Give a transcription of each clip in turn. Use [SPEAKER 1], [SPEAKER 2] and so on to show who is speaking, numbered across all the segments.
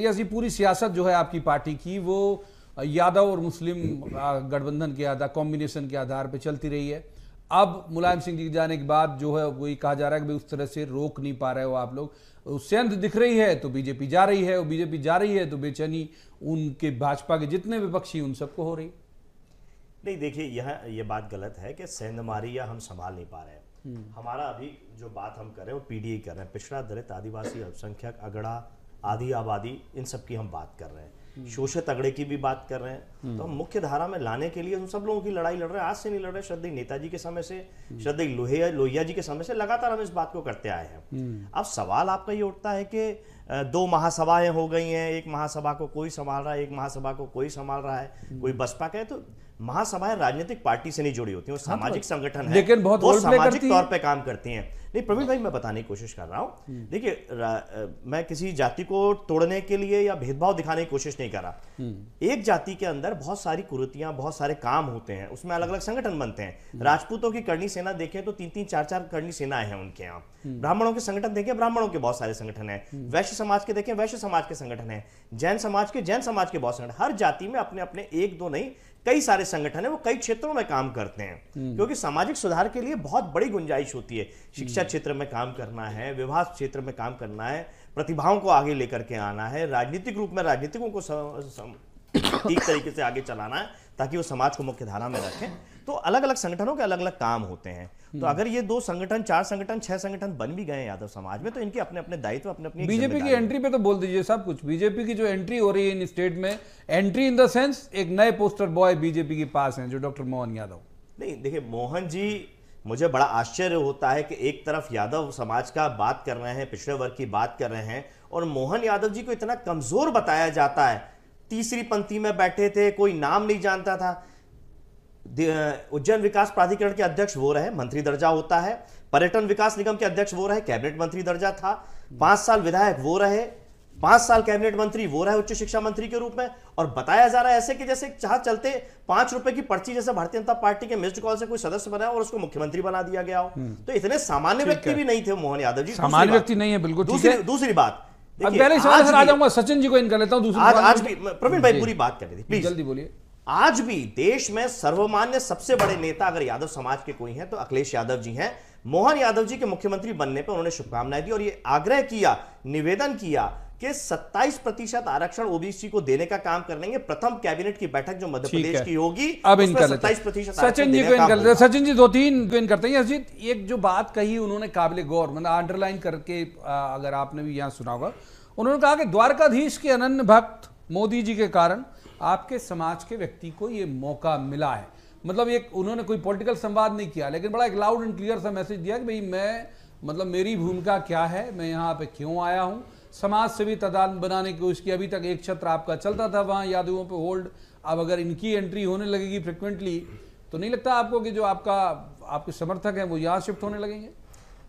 [SPEAKER 1] ऐसी पूरी सियासत जो है आपकी पार्टी की वो यादव और मुस्लिम गठबंधन के आधार, कॉम्बिनेशन के आधार पर चलती रही है। अब मुलायम सिंह जी के जाने के बाद जो है वही कहा जा रहा है कि उस तरह से रोक नहीं पा रहे हो आप लोग, सेंध दिख रही है तो बीजेपी जा रही है, और बीजेपी जा रही है तो बेचैनी उनके भाजपा के जितने विपक्षी उन सबको हो रही।
[SPEAKER 2] नहीं देखिए, ये बात गलत है कि सेंधमारी या हम संभाल नहीं पा रहे हैं। हमारा अभी जो बात हम कर रहे हैं वो पीडीए कर रहे हैं, पिछड़ा दलित आदिवासी अल्पसंख्यक अगड़ा आदि आबादी, इन सब की हम बात कर रहे हैं, शोषित अगड़े की भी बात कर रहे हैं। तो हम मुख्य धारा में लाने के लिए हम सब लोगों की लड़ाई लड़ रहे हैं, आज से नहीं लड़ रहे। श्रद्धेय नेताजी के समय से, श्रद्धेय लोहिया जी के समय से लगातार हम इस बात को करते आए हैं। अब सवाल आपका ये उठता है कि 2 महासभाएं हो गई हैं, एक महासभा को कोई संभाल रहा है, एक महासभा को कोई संभाल रहा है, कोई बसपा का है। तो महासभाएं राजनीतिक पार्टी से नहीं जुड़ी होती हैं, वो सामाजिक संगठन है,
[SPEAKER 1] लेकिन बहुत
[SPEAKER 2] वो सामाजिक तौर पे काम करती हैं। नहीं प्रवीण भाई, मैं बताने की कोशिश कर रहा हूं, देखिए मैं किसी जाति को तोड़ने के लिए या भेदभाव दिखाने की कोशिश नहीं कर रहा। एक जाति के अंदर बहुत सारी कुरीतियां, बहुत सारे काम होते हैं, उसमें अलग अलग संगठन बनते हैं। राजपूतों की करनी सेना देखें तो 3-3, 4-4 करनी सेनाएं हैं उनके यहाँ। ब्राह्मणों के संगठन देखें, ब्राह्मणों के बहुत सारे संगठन है। वैश्य समाज के देखें, वैश्य समाज के संगठन है। जैन समाज के बहुत संगठन। हर जाति में अपने अपने 1-2 नहीं, कई सारे संगठन है, वो कई क्षेत्रों में काम करते हैं, क्योंकि सामाजिक सुधार के लिए बहुत बड़ी गुंजाइश होती है। शिक्षा क्षेत्र में काम करना है, विवाह क्षेत्र में काम करना है, प्रतिभाओं को आगे लेकर के आना है, राजनीतिक रूप में राजनीतिकों को ठीक तरीके से आगे चलाना है, ताकि वो समाज को मुख्य धारा में रखें। तो अलग अलग संगठनों के अलग अलग काम होते हैं। तो अगर ये 2 संगठन, 4 संगठन, 6 संगठन बन भी गए यादव समाज में, तो इनके अपने अपने दायित्व, अपने अपनी
[SPEAKER 1] बीजेपी की एंट्री पे तो बोल दीजिए सब कुछ। बीजेपी की जो एंट्री हो रही है इन स्टेट में, एंट्री इन द सेंस एक नए पोस्टर बॉय बीजेपी के पास हैं जो डॉक्टर मोहन यादव।
[SPEAKER 2] नहीं देखिए, मोहन जी, मुझे बड़ा आश्चर्य होता है कि एक तरफ यादव समाज का बात कर रहे हैं, पिछड़े वर्ग की बात कर रहे हैं, और मोहन यादव जी को इतना कमजोर बताया जाता है। तीसरी पंक्ति में बैठे थे, कोई नाम नहीं जानता था। उज्जैन विकास प्राधिकरण के अध्यक्ष वो रहे, मंत्री दर्जा होता है। पर्यटन विकास निगम के अध्यक्ष वो रहे, कैबिनेट मंत्री दर्जा था। 5 साल विधायक वो रहे, 5 साल कैबिनेट मंत्री वो रहे उच्च शिक्षा मंत्री के रूप में। और बताया जा रहा है ऐसे कि जैसे चाह चलते 5 रुपए की पर्ची जैसे भारतीय जनता पार्टी के मिस्ड कॉल से कोई सदस्य बना और उसको मुख्यमंत्री बना दिया गया हो। तो इतने सामान्य व्यक्ति भी नहीं थे मोहन यादव जी।
[SPEAKER 1] सामान्य व्यक्ति नहीं है, बिल्कुल।
[SPEAKER 2] दूसरी बात,
[SPEAKER 1] पहले सवाल आ जाऊंगा, सचिन जी को इन कर लेता हूं।
[SPEAKER 2] आज भी प्रवीण भाई पूरी बात कर रही थी, प्लीज
[SPEAKER 1] जल्दी बोलिए।
[SPEAKER 2] आज भी देश में सर्वमान्य सबसे बड़े नेता अगर यादव समाज के कोई हैं तो अखिलेश यादव जी हैं। मोहन यादव जी के मुख्यमंत्री बनने पर उन्होंने शुभकामनाएं दी और ये आग्रह किया, निवेदन किया कि 27% आरक्षण ओबीसी को देने का काम करेंगे। प्रथम कैबिनेट की बैठक जो मध्य प्रदेश की होगी,
[SPEAKER 1] अब इन 27% सचिन जी को इन कर, सचिन जी 2-3 को इन करते हैं। अजीत, एक जो बात कही उन्होंने काबिल गौर, मतलब अंडरलाइन करके, अगर आपने भी यहां सुना होगा, उन्होंने कहा कि द्वारकाधीश के अनन्य भक्त मोदी जी के कारण आपके समाज के व्यक्ति को ये मौका मिला है। मतलब एक उन्होंने कोई पॉलिटिकल संवाद नहीं किया, लेकिन बड़ा एक लाउड एंड क्लियर सा मैसेज दिया कि भाई मैं, मतलब मेरी भूमिका क्या है, मैं यहाँ पे क्यों आया हूँ। समाज से भी तादाद बनाने की कोशिश की। अभी तक एक छत्र आपका चलता था वहाँ यादवों पे होल्ड, अब अगर इनकी एंट्री होने लगेगी फ्रिक्वेंटली, तो नहीं लगता आपको कि जो आपके समर्थक हैं वो यहाँ शिफ्ट होने लगेंगे?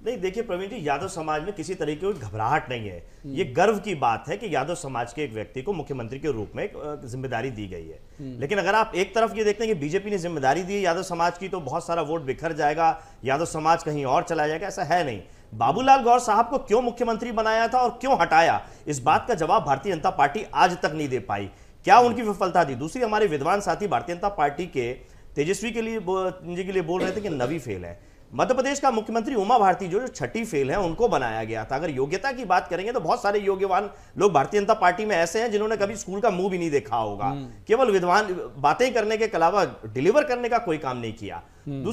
[SPEAKER 2] नहीं देखिए प्रवीण जी, यादव समाज में किसी तरीके की घबराहट नहीं है। ये गर्व की बात है कि यादव समाज के एक व्यक्ति को मुख्यमंत्री के रूप में एक जिम्मेदारी दी गई है। लेकिन अगर आप एक तरफ ये देखते हैं कि बीजेपी ने जिम्मेदारी दी यादव समाज की, तो बहुत सारा वोट बिखर जाएगा, यादव समाज कहीं और चला जाएगा, ऐसा है नहीं। बाबूलाल गौर साहब को क्यों मुख्यमंत्री बनाया था और क्यों हटाया, इस बात का जवाब भारतीय जनता पार्टी आज तक नहीं दे पाई। क्या उनकी विफलता थी? दूसरी, हमारे विद्वान साथी भारतीय जनता पार्टी के तेजस्वी के लिए बोल रहे थे कि नवी फेल है। मध्य प्रदेश का मुख्यमंत्री उमा भारती जो 6ठी फेल है, उनको बनाया गया था। अगर योग्यता की बात करेंगे तो बहुत सारे योग्यवान लोग भारतीय जनता पार्टी में ऐसे हैं जिन्होंने कभी स्कूल का मुंह भी नहीं देखा होगा, केवल विद्वान बातें करने के अलावा डिलीवर करने का कोई काम नहीं किया।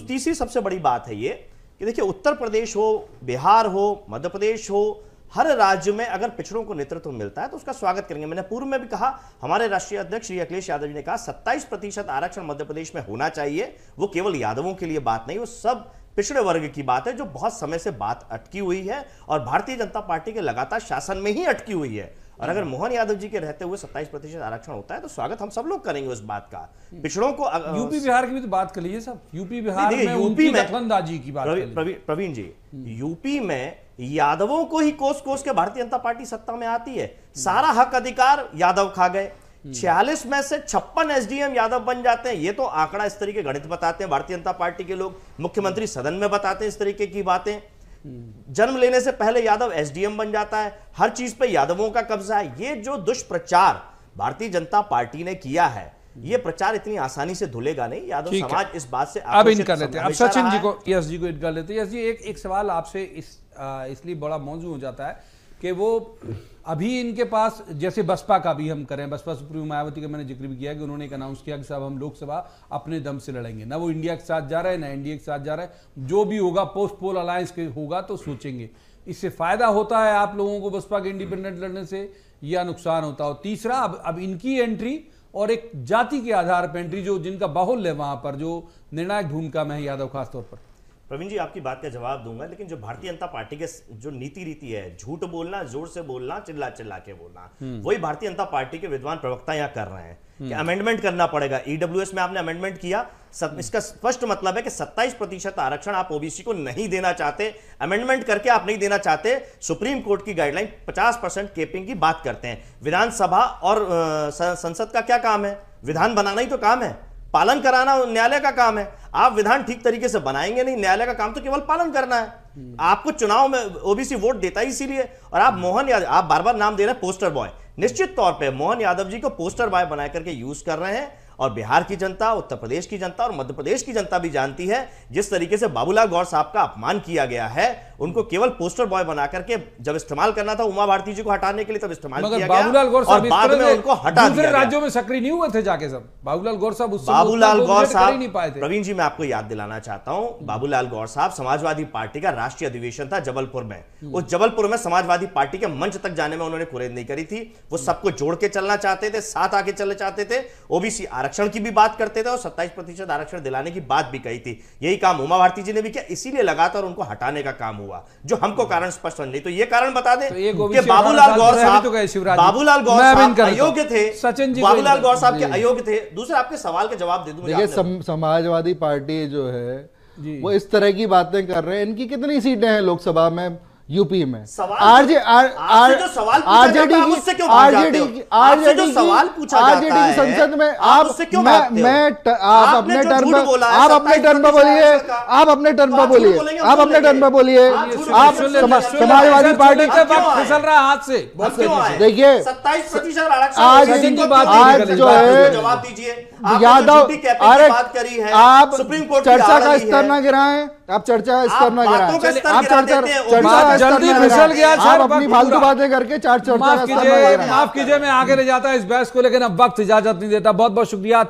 [SPEAKER 2] तीसरी सबसे बड़ी बात है ये कि देखिए, उत्तर प्रदेश हो, बिहार हो, मध्य प्रदेश हो, हर राज्य में अगर पिछड़ों को नेतृत्व मिलता है तो उसका स्वागत करेंगे। मैंने पूर्व में भी कहा, हमारे राष्ट्रीय अध्यक्ष श्री अखिलेश यादव जी ने कहा 27% आरक्षण मध्य प्रदेश में होना चाहिए। वो केवल यादवों के लिए बात नहीं, वो सब पिछड़े वर्ग की बात है जो बहुत समय से बात अटकी हुई है और भारतीय जनता पार्टी के लगातार शासन में ही अटकी हुई है। और अगर मोहन यादव जी के रहते हुए 27% आरक्षण होता है तो स्वागत हम सब लोग करेंगे उस बात का। पिछड़ों को
[SPEAKER 1] यूपी बिहार की भी तो बात कर लीजिए सब। यूपी बिहार में उनकी दखलंदाजी की बात
[SPEAKER 2] प्रवीण जी, यूपी में यादवों को ही कोस कोस के भारतीय जनता पार्टी सत्ता में आती है। सारा हक अधिकार यादव खा गए। 46 में से 56 एसडीएम यादव बन जाते हैं। ये तो आंकड़ा इस तरीके गणित बताते हैं भारतीय जनता पार्टी के लोग, मुख्यमंत्री सदन में बताते हैं इस तरीके की बातें। जन्म लेने से पहले यादव एसडीएम बन जाता है, हर चीज पे यादवों का कब्जा है। ये जो दुष्प्रचार भारतीय जनता पार्टी ने किया है, ये प्रचार इतनी आसानी से धुलेगा नहीं। यादव समाज इस बात से
[SPEAKER 1] अब इन कर लेते हैं, अब सचिन जी को, यस जी को इन कर लेते हैं। यस जी, एक सवाल आपसे इसलिए बड़ा मौजूद हो जाता है कि वो अभी इनके पास, जैसे बसपा का भी हम करें, बसपा सुप्रीमो मायावती का मैंने जिक्र भी किया कि उन्होंने एक अनाउंस किया कि साहब हम लोकसभा अपने दम से लड़ेंगे, ना वो इंडिया के साथ जा रहा है ना एनडीए के साथ जा रहा है, जो भी होगा पोस्ट पोल अलायंस के होगा तो सोचेंगे। इससे फायदा होता है आप लोगों को बसपा के इंडिपेंडेंट लड़ने से या नुकसान होता हो? तीसरा, अब इनकी एंट्री और एक जाति के आधार पर एंट्री, जो जिनका बाहुल्य है वहां पर, जो निर्णायक भूमिका में है यादव खासतौर पर।
[SPEAKER 2] प्रवीण जी, आपकी बात का जवाब दूंगा, लेकिन जो भारतीय जनता पार्टी के जो नीति रीति है, झूठ बोलना, जोर से बोलना, चिल्ला चिल्ला के बोलना, वही भारतीय जनता पार्टी के विद्वान प्रवक्ता यहाँ कर रहे हैं कि अमेंडमेंट करना पड़ेगा। ईडब्ल्यूएस में आपने अमेंडमेट किया, इसका स्पष्ट मतलब है कि 27% आरक्षण आप ओबीसी को नहीं देना चाहते, अमेंडमेंट करके आप नहीं देना चाहते। सुप्रीम कोर्ट की गाइडलाइन 50% केपिंग की बात करते हैं। विधानसभा और संसद का क्या काम है? विधान बनाना ही तो काम है, पालन कराना न्यायालय का काम है। आप विधान ठीक तरीके से बनाएंगे नहीं, न्यायालय का काम तो केवल पालन करना है। आपको चुनाव में ओबीसी वोट देता ही इसीलिए। और आप मोहन यादव, आप बार बार नाम दे रहे हैं पोस्टर बॉय, निश्चित तौर पे मोहन यादव जी को पोस्टर बॉय बना करके यूज कर रहे हैं। और बिहार की जनता, उत्तर प्रदेश की जनता और मध्य प्रदेश की जनता भी जानती है जिस तरीके से बाबूलाल गौर साहब का अपमान किया गया है, उनको केवल पोस्टर बॉय बना करके जब इस्तेमाल करना था उमा भारती जी को हटाने के लिए, तब इस्तेमाल किया गया।
[SPEAKER 1] बाबूलाल गौर साहब
[SPEAKER 2] और बाद में उनको हटा दिया गया।
[SPEAKER 1] राज्यों में सक्रिय नहीं हुए थे जाके सब। बाबूलाल गौर साहब
[SPEAKER 2] नहीं पाए थे। प्रवीण जी, मैं आपको याद दिलाना चाहता हूं, बाबूलाल गौर साहब समाजवादी पार्टी का राष्ट्रीय अधिवेशन था जबलपुर में। उस जबलपुर में समाजवादी पार्टी के मंच तक जाने में उन्होंने कुरेद नहीं करी थी। वो सबको जोड़ के चलना चाहते थे, साथ आके चलना चाहते थे, ओबीसी आरक्षण की भी बात करते थे और 27% आरक्षण दिलाने की बात भी कही थी। यही काम उमा भारती जी ने भी किया, इसीलिए लगातार उनको हटाने का काम हुआ। जो हमको कारण स्पष्ट नहीं, तो ये कारण बता दें कि बाबूलाल गौर साहब अयोग्य थे,
[SPEAKER 1] सचिन जी
[SPEAKER 2] बाबूलाल गौर साहब के अयोग्य थे। दूसरा, आपके सवाल का जवाब दे दूं।
[SPEAKER 3] देखिए, समाजवादी पार्टी जो है वो इस तरह की बातें कर रहे हैं। इनकी कितनी सीटें हैं लोकसभा में यूपी में? आरजेडी की संसद में आप अपने टर्म पर बोलिए, आप अपने टर्म पर बोलिए। आप समाजवादी पार्टी का
[SPEAKER 1] फिसल रहा हाथ से।
[SPEAKER 3] देखिए,
[SPEAKER 2] 27%
[SPEAKER 3] आज जो है
[SPEAKER 2] जवाब दीजिए।
[SPEAKER 3] यादव, आप चर्चा का स्तर ना गिराएं, आप चर्चा का स्तर ना गिराएं, आप
[SPEAKER 1] जल्दी फिसल गया।
[SPEAKER 3] आप अपनी फालतू बातें करके चर्चा
[SPEAKER 1] माफ कीजिए, मैं आगे ले जाता इस बहस को, लेकिन अब वक्त इजाजत नहीं देता। बहुत बहुत शुक्रिया।